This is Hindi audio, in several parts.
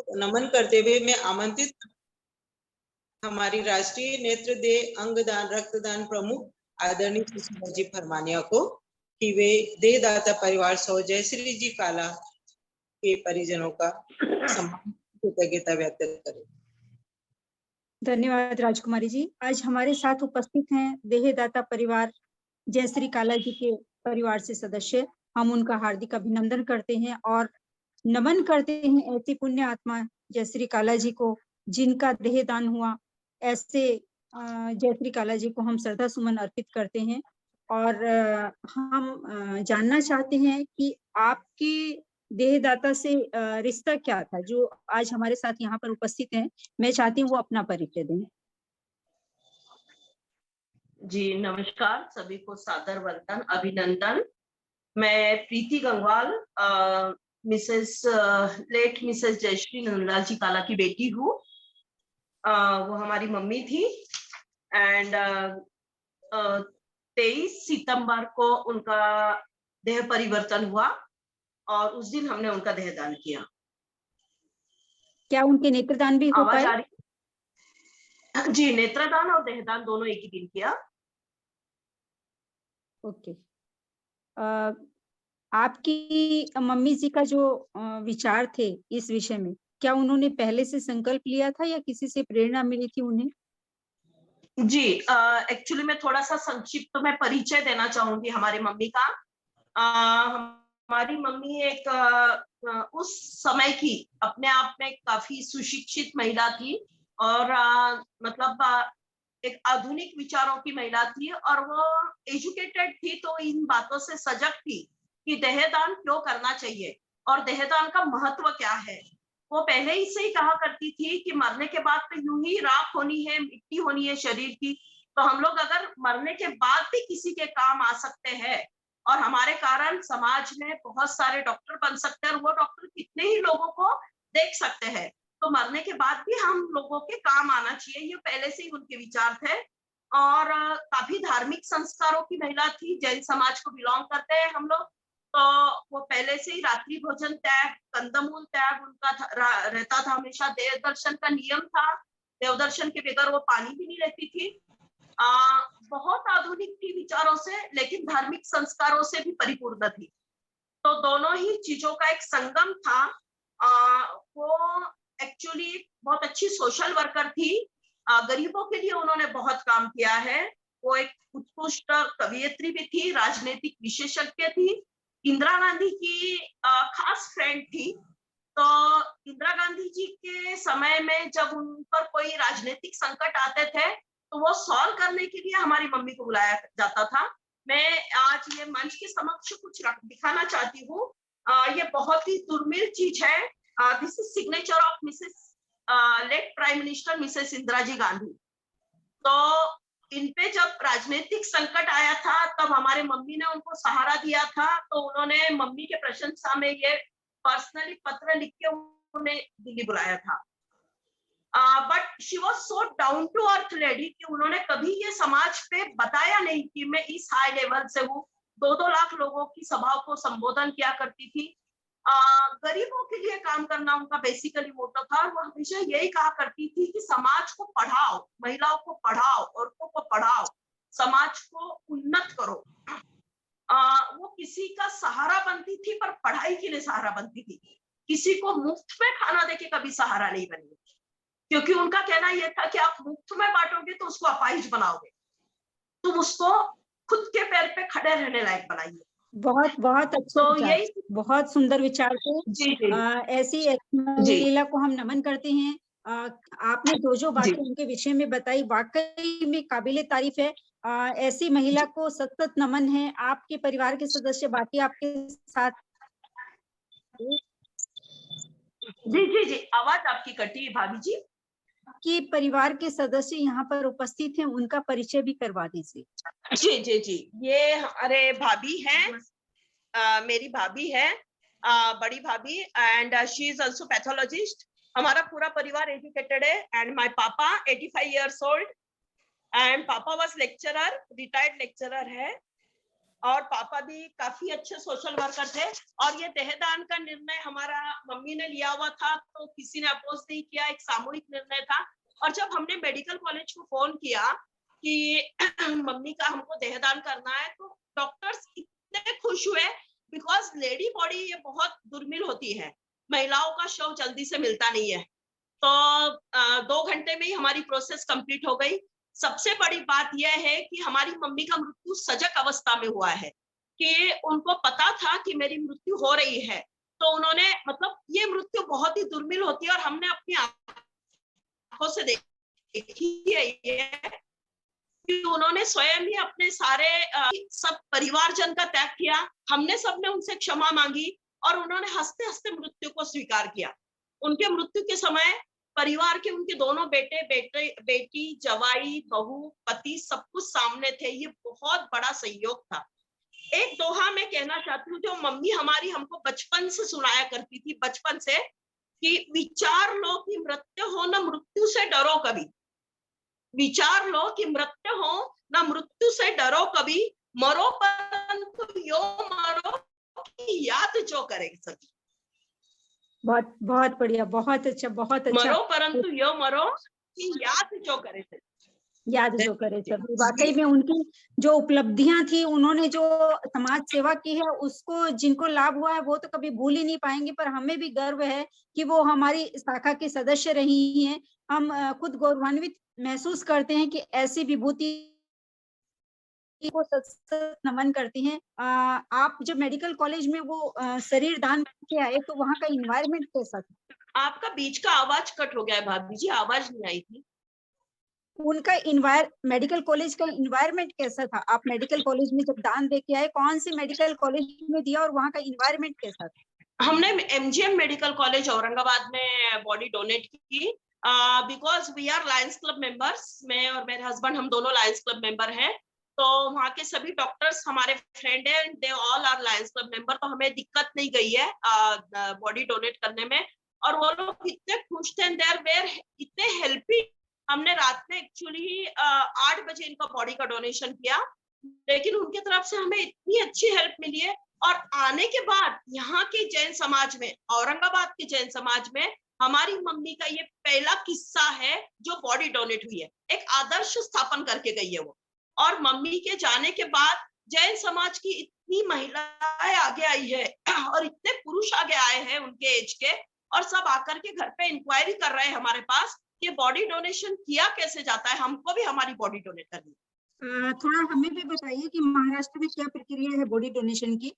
नमन करते हुए मैं आमंत्रित हमारी राष्ट्रीय नेत्र देह अंगदान रक्तदान प्रमुख आदरणीय सुषमा जी फरमानिया को कि वे देहदाता परिवार सौ जयश्री जी काला के परिजनों का सम्मान कृतज्ञता व्यक्त करें। धन्यवाद राजकुमारी जी। आज हमारे साथ उपस्थित हैं देहदाता परिवार जयश्री काला जी के परिवार से सदस्य। हम उनका हार्दिक अभिनंदन करते हैं और नमन करते हैं ऐसी पुण्य आत्मा जयश्री काला जी को जिनका देहदान हुआ। ऐसे जयश्री काला जी को हम श्रद्धा सुमन अर्पित करते हैं और हम जानना चाहते हैं कि आपकी देहदाता से रिश्ता क्या था जो आज हमारे साथ यहाँ पर उपस्थित हैं। मैं चाहती हूँ वो अपना परिचय दें। जी नमस्कार, सभी को सादर वंदन अभिनंदन। मैं प्रीति गंगवाल लेट मिसेस जयश्री नंदलाल जी काला की बेटी हूँ। वो हमारी मम्मी थी एंड 23 सितंबर को उनका देह परिवर्तन हुआ और उस दिन हमने उनका देहदान किया। क्या उनके नेत्रदान भी हो आवाज पाए? आ रही? जी, नेत्रदान और देहदान दोनों एक ही दिन किया। ओके। आपकी मम्मी जी का जो विचार थे इस विषय में, क्या उन्होंने पहले से संकल्प लिया था या किसी से प्रेरणा मिली थी उन्हें? जी, एक्चुअली मैं थोड़ा सा संक्षिप्त में परिचय देना चाहूंगी हमारी मम्मी का। हमारी मम्मी एक उस समय की अपने आप में काफी सुशिक्षित महिला थी और मतलब एक आधुनिक विचारों की महिला थी और वो एजुकेटेड थी, तो इन बातों से सजग थी कि देहदान क्यों करना चाहिए और देहदान का महत्व क्या है। वो पहले ही से ही कहा करती थी कि मरने के बाद तो यूं ही राख होनी है, मिट्टी होनी है शरीर की, तो हम लोग अगर मरने के बाद भी किसी के काम आ सकते हैं और हमारे कारण समाज में बहुत सारे डॉक्टर बन सकते हैं और वो डॉक्टर कितने ही लोगों को देख सकते हैं, तो मरने के बाद भी हम लोगों के काम आना चाहिए। ये पहले से ही उनके विचार थे और काफी धार्मिक संस्कारों की महिला थी। जैन समाज को बिलोंग करते हैं हम लोग, तो वो पहले से ही रात्रि भोजन त्याग, कंदमूल त्याग उनका रहता था हमेशा। देव दर्शन का नियम था, देव दर्शन के बगैर वो पानी भी नहीं लेती थी। बहुत आधुनिक थी विचारों से, लेकिन धार्मिक संस्कारों से भी परिपूर्ण थी। तो दोनों ही चीजों का एक संगम था। वो एक्चुअली बहुत अच्छी सोशल वर्कर थी। गरीबों के लिए उन्होंने बहुत काम किया है। वो एक उत्कृष्ट कवियत्री भी थी, राजनीतिक विशेषज्ञ थी, इंदिरा गांधी की खास फ्रेंड थी। तो इंदिरा गांधी जी के समय में जब उन पर कोई राजनीतिक संकट आते थे तो वो सॉल्व करने के लिए हमारी मम्मी को बुलाया जाता था। मैं आज ये मंच के समक्ष कुछ दिखाना चाहती हूँ। ये बहुत ही दुर्मिल चीज है। This is signature of Mrs late prime minister Mrs Indira ji Gandhi. तो इनपे जब राजनीतिक संकट आया था तब हमारे मम्मी ने उनको सहारा दिया था, तो उन्होंने मम्मी के प्रशंसा में ये पर्सनली पत्र लिख के उन्हें दिल्ली बुलाया था। But she was so down to earth lady कि उन्होंने कभी ये समाज पे बताया नहीं कि मैं इस हाई लेवल से हूँ। 2-2 लाख लोगों की सभाओं को संबोधन किया करती थी। गरीबों के लिए काम करना उनका बेसिकली मोटो था। वो हमेशा यही कहा करती थी कि समाज को पढ़ाओ, महिलाओं को पढ़ाओ, औरतों को पढ़ाओ, समाज को उन्नत करो। वो किसी का सहारा बनती थी पर पढ़ाई के लिए सहारा बनती थी। किसी को मुफ्त में खाना देके कभी सहारा नहीं बनी, क्योंकि उनका कहना यह था कि आप मुफ्त में बांटोगे तो उसको अपाहिज बनाओगे, तुम उसको खुद के पैर पे खड़े रहने लायक बनाइए। बहुत बहुत अच्छा तो विचार, यही बहुत सुंदर विचार थे। जी जी ऐसी महिला को हम नमन करते हैं। आपने जो बातें उनके विषय में बताई वाकई में काबिले तारीफ है। ऐसी महिला को सतत नमन है। आपके परिवार के सदस्य बाकी आपके साथ जी जी जी आवाज आपकी कटी है भाभी जी। कि परिवार के सदस्य यहाँ पर उपस्थित हैं, उनका परिचय भी करवा दीजिए। जी जी जी ये हमारे भाभी हैं, मेरी भाभी है, बड़ी भाभी, and she is also pathologist. हमारा पूरा परिवार एजुकेटेड है एंड माय पापा 85 years old एंड पापा वाज लेक्चरर, रिटायर्ड लेक्चरर है। और पापा भी काफी अच्छे सोशल वर्कर थे। और ये देहदान का निर्णय हमारा मम्मी ने लिया हुआ था, तो किसी ने अपोज नहीं किया, एक सामूहिक निर्णय था। और जब हमने मेडिकल कॉलेज को फोन किया कि मम्मी का हमको देहदान करना है, तो डॉक्टर्स इतने खुश हुए, बिकॉज लेडी बॉडी ये बहुत दुर्मिल होती है, महिलाओं का शव जल्दी से मिलता नहीं है। तो 2 घंटे में ही हमारी प्रोसेस कंप्लीट हो गई। सबसे बड़ी बात यह है कि हमारी मम्मी का मृत्यु सजग अवस्था में हुआ है, कि उनको पता था कि मेरी मृत्यु हो रही है। तो उन्होंने, मतलब ये मृत्यु बहुत ही दुर्मिल होती है और हमने अपनी आंखों से देखी है ये, कि उन्होंने स्वयं ही अपने सारे सब परिवारजन का त्याग किया। हमने सबने उनसे क्षमा मांगी और उन्होंने हंसते हंसते मृत्यु को स्वीकार किया। उनके मृत्यु के समय परिवार के उनके दोनों बेटी, जवाई, बहू, पति सब कुछ सामने थे। ये बहुत बड़ा सहयोग था। एक दोहा मैं कहना चाहती हूँ, जो मम्मी हमारी हमको बचपन से सुनाया करती थी, बचपन से, कि विचार लो कि मृत्यु हो न मृत्यु से डरो कभी। विचार लो कि मृत्यु हो न मृत्यु से डरो कभी, मरो परंतु यो मरो की याद जो करे सभी। बहुत बहुत बढ़िया, बहुत अच्छा, बहुत अच्छा। मरो परंतु यो मरो की याद जो करे सभी। याद जो करे सभी। वाकई में उनकी जो उपलब्धियां थी, उन्होंने जो समाज सेवा की है, उसको जिनको लाभ हुआ है वो तो कभी भूल ही नहीं पाएंगे। पर हमें भी गर्व है कि वो हमारी शाखा के सदस्य रही हैं। हम खुद गौरवान्वित महसूस करते हैं कि ऐसी विभूति को सतत नमन करती हैं। आप जब मेडिकल कॉलेज में वो शरीर दान के आए, तो वहाँ का इन्वायरमेंट कैसा था? आपका बीच का आवाज कट हो गया है भाभी जी, आवाज नहीं आई थी। उनका मेडिकल कॉलेज का इन्वायरमेंट कैसा था? आप मेडिकल कॉलेज में जब दान दे के आए, कौन सी मेडिकल कॉलेज में दिया और वहाँ का इन्वायरमेंट कैसा था? हमने MGM मेडिकल कॉलेज औरंगाबाद में बॉडी डोनेट की, because we are Lions Club members. मैं और मेरे हस्बैंड, हम दोनों लायंस क्लब मेंबर हैं। तो वहाँ के सभी डॉक्टर्स हमारे फ्रेंड हैं, they all are Lions Club member. तो हमें दिक्कत नहीं गई है बॉडी डोनेट करने में। और वो लोग इतने खुश थे, देयर वेर इतने हेल्पिंग। हमने रात में एक्चुअली 8 बजे इनका बॉडी का डोनेशन किया, लेकिन उनकी तरफ से हमें इतनी अच्छी हेल्प मिली है। और आने के बाद यहाँ के जैन समाज में, औरंगाबाद के जैन समाज में, हमारी मम्मी का ये पहला किस्सा है जो बॉडी डोनेट हुई है। एक आदर्श स्थापन करके गई है वो। और मम्मी के जाने के बाद जैन समाज की इतनी महिलाएं आगे आई है और इतने पुरुष आगे आए हैं उनके एज के, और सब आकर के घर पे इंक्वायरी कर रहे हैं हमारे पास कि बॉडी डोनेशन किया कैसे जाता है, हमको भी हमारी बॉडी डोनेट करनी है। थोड़ा हमें भी बताइए कि महाराष्ट्र में क्या प्रक्रिया है बॉडी डोनेशन की,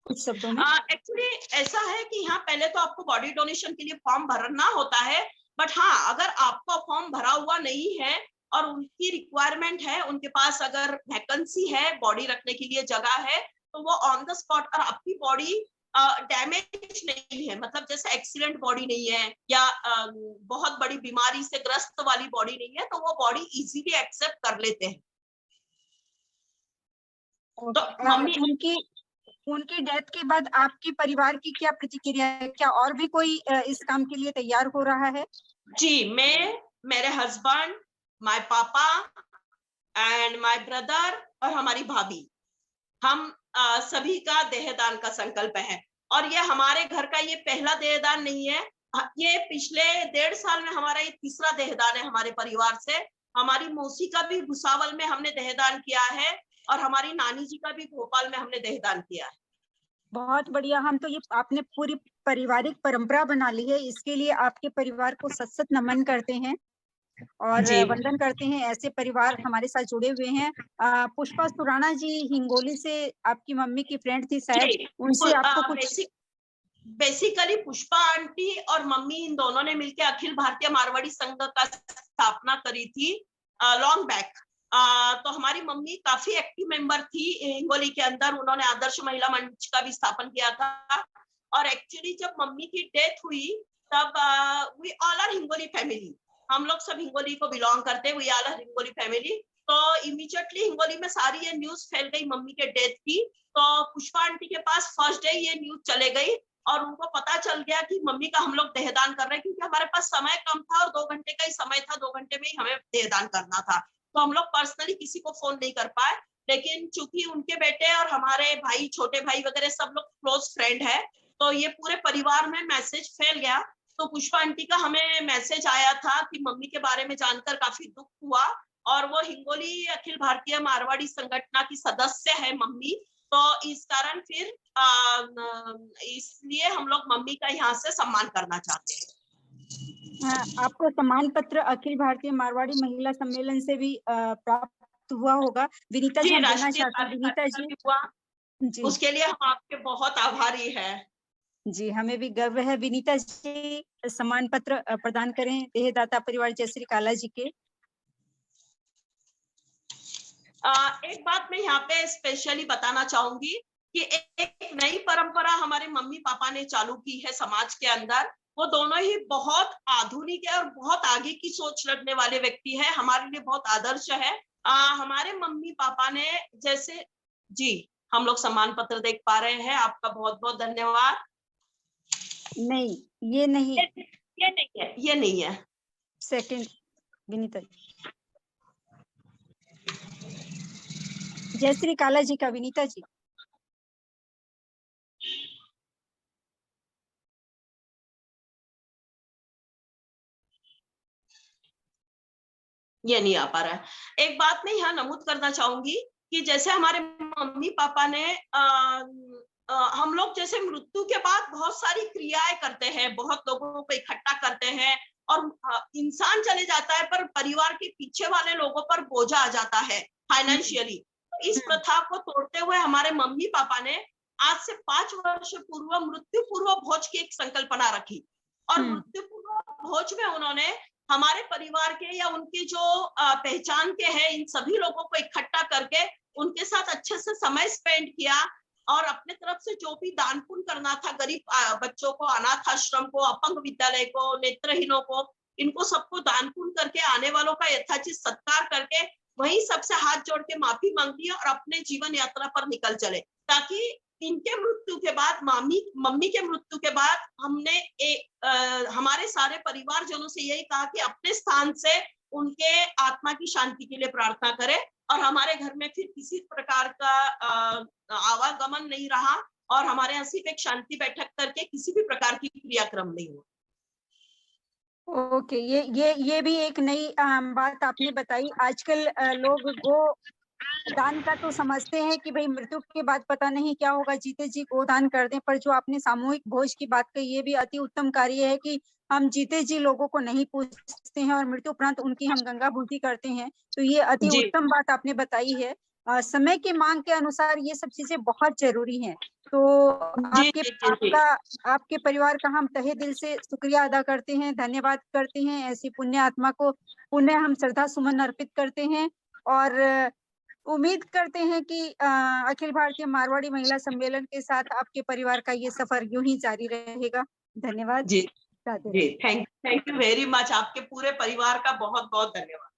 कुछ शब्दों में। एक्चुअली ऐसा है कि यहाँ पहले तो आपको बॉडी डोनेशन के लिए फॉर्म भरना होता है, बट हाँ, अगर आपका फॉर्म भरा हुआ नहीं है और उनकी रिक्वायरमेंट है, उनके पास अगर वैकेंसी है, बॉडी रखने के लिए जगह है, तो वो ऑन द स्पॉट, और आपकी बॉडी डैमेज नहीं है, मतलब जैसे एक्सीडेंट बॉडी नहीं है या बहुत बड़ी बीमारी से ग्रस्त वाली बॉडी नहीं है, तो वो बॉडी इजीली एक्सेप्ट कर लेते हैं। तो मम्मी उनकी डेथ के बाद आपके परिवार की क्या प्रतिक्रिया है? क्या और भी कोई इस काम के लिए तैयार हो रहा है? जी, मैं, मेरे हस्बैंड, माय पापा एंड माय ब्रदर और हमारी भाभी, हम सभी का देहदान का संकल्प है। और ये हमारे घर का ये पहला देहदान नहीं है, ये पिछले 1.5 साल में हमारा ये तीसरा देहदान है हमारे परिवार से। हमारी मौसी का भी भुसावल में हमने देहदान किया है और हमारी नानी जी का भी भोपाल में हमने देहदान किया है। बहुत बढ़िया। हम तो ये आपने पूरी पारिवारिक परंपरा बना ली है, इसके लिए आपके परिवार को सत नमन करते हैं और वंदन करते हैं। ऐसे परिवार हमारे साथ जुड़े हुए हैं। पुष्पा सुराणा जी हिंगोली से आपकी मम्मी की फ्रेंड थी शायद, उनसे आपको कुछ। बेसिकली पुष्पा आंटी और मम्मी, इन दोनों ने मिलकर अखिल भारतीय मारवाड़ी संघ का स्थापना करी थी लॉन्ग बैक। तो हमारी मम्मी काफी एक्टिव मेंबर थी हिंगोली के अंदर। उन्होंने आदर्श महिला मंच का भी स्थापन किया था। और एक्चुअली जब मम्मी की डेथ हुई, तब we all are Hingoli family, हम लोग सब हिंगोली को बिलोंग करते हैं, we all are Hingoli family. तो इमीडिएटली हिंगोली में सारी ये न्यूज फैल गई मम्मी के डेथ की। तो पुष्पा आंटी के पास फर्स्ट डे ये न्यूज चले गई और उनको पता चल गया कि मम्मी का हम लोग देहदान कर रहे हैं, क्योंकि हमारे पास समय कम था और 2 घंटे का ही समय था, 2 घंटे में ही हमें देहदान करना था। तो हम लोग पर्सनली किसी को फोन नहीं कर पाए। लेकिन चूंकि उनके बेटे और हमारे भाई, छोटे भाई वगैरह सब लोग क्लोज फ्रेंड है, तो ये पूरे परिवार में मैसेज फैल गया। तो पुष्पा आंटी का हमें मैसेज आया था कि मम्मी के बारे में जानकर काफी दुख हुआ, और वो हिंगोली अखिल भारतीय मारवाड़ी संगठन की सदस्य है मम्मी। तो इस कारण फिर इसलिए हम लोग मम्मी का यहाँ से सम्मान करना चाहते हैं। आपको सम्मान पत्र अखिल भारतीय मारवाड़ी महिला सम्मेलन से भी प्राप्त हुआ होगा। विनीता जी, हम देना चाहते हैं। विनीता जी, हुआ जी, उसके लिए हम आपके बहुत आभारी है। जी, हमें भी गर्व है। विनीता जी, सम्मान पत्र प्रदान करें देहदाता परिवार जयश्री काला जी के। एक बात मैं यहाँ पे स्पेशली बताना चाहूंगी कि एक नई परंपरा हमारे मम्मी पापा ने चालू की है समाज के अंदर। वो दोनों ही बहुत आधुनिक है और बहुत आगे की सोच रखने वाले व्यक्ति है, हमारे लिए बहुत आदर्श है। हमारे मम्मी पापा ने जैसे, जी हम लोग सम्मान पत्र देख पा रहे हैं, आपका बहुत बहुत धन्यवाद। नहीं, ये नहीं, ये नहीं है, ये नहीं है। सेकंड विनीता जी, जयश्री काला जी का। विनीता जी, ये नहीं आ पा रहा है। एक बात मैं यहाँ नमूद करना चाहूंगी कि जैसे हमारे मम्मी पापा ने हम लोग जैसे मृत्यु के बाद बहुत सारी क्रियाएं करते हैं, बहुत लोगों को इकट्ठा करते हैं, और इंसान चले जाता है पर परिवार के पीछे वाले लोगों पर बोझा आ जाता है फाइनेंशियली। इस प्रथा को तोड़ते हुए हमारे मम्मी पापा ने आज से 5 वर्ष पूर्व मृत्यु पूर्व भोज की एक संकल्पना रखी, और मृत्यु पूर्व भोज में उन्होंने हमारे परिवार के या उनके जो पहचान के हैं इन सभी लोगों को इकट्ठा करके उनके साथ अच्छे से समय स्पेंड किया, और अपने तरफ से जो भी दान पुण्य करना था गरीब बच्चों को, अनाथ आश्रम को, अपंग विद्यालय को, नेत्रहीनों को, इनको सबको दान पुण्य करके आने वालों का यथाचित सत्कार करके वहीं सबसे हाथ जोड़ के माफी मांग ली और अपने जीवन यात्रा पर निकल चले, ताकि इनके मृत्यु के बाद, मम्मी के मृत्यु के बाद हमने हमारे सारे परिवारजनों से यही कहा कि अपने स्थान से उनके आत्मा की शांति के लिए प्रार्थना करें, और हमारे घर में फिर किसी प्रकार का आवागमन नहीं रहा, और हमारे यहाँ सिर्फ एक शांति बैठक करके किसी भी प्रकार की क्रियाक्रम नहीं हुआ। ओके, ये भी एक नई बात आपने बताई। आजकल लोग गो दान का तो समझते हैं कि भाई मृत्यु के बाद पता नहीं क्या होगा, जीते जी गोदान कर दें, पर जो आपने सामूहिक भोज की बात कही ये भी अति उत्तम कार्य है कि हम जीते जी लोगों को नहीं पूछते हैं और मृत्यु उपरांत उनकी हम गंगा पूर्ति करते हैं। तो ये अति उत्तम बात आपने बताई है। समय की मांग के अनुसार ये सब चीजें बहुत जरूरी हैं। तो आपके परिवार का हम तहे दिल से शुक्रिया अदा करते हैं, धन्यवाद करते हैं। ऐसी पुण्य आत्मा को पुण्य हम श्रद्धा सुमन अर्पित करते हैं, और उम्मीद करते हैं कि अखिल भारतीय मारवाड़ी महिला सम्मेलन के साथ आपके परिवार का ये सफर यूं ही जारी रहेगा। धन्यवाद जी, थैंक यू वेरी मच। आपके पूरे परिवार का बहुत बहुत धन्यवाद।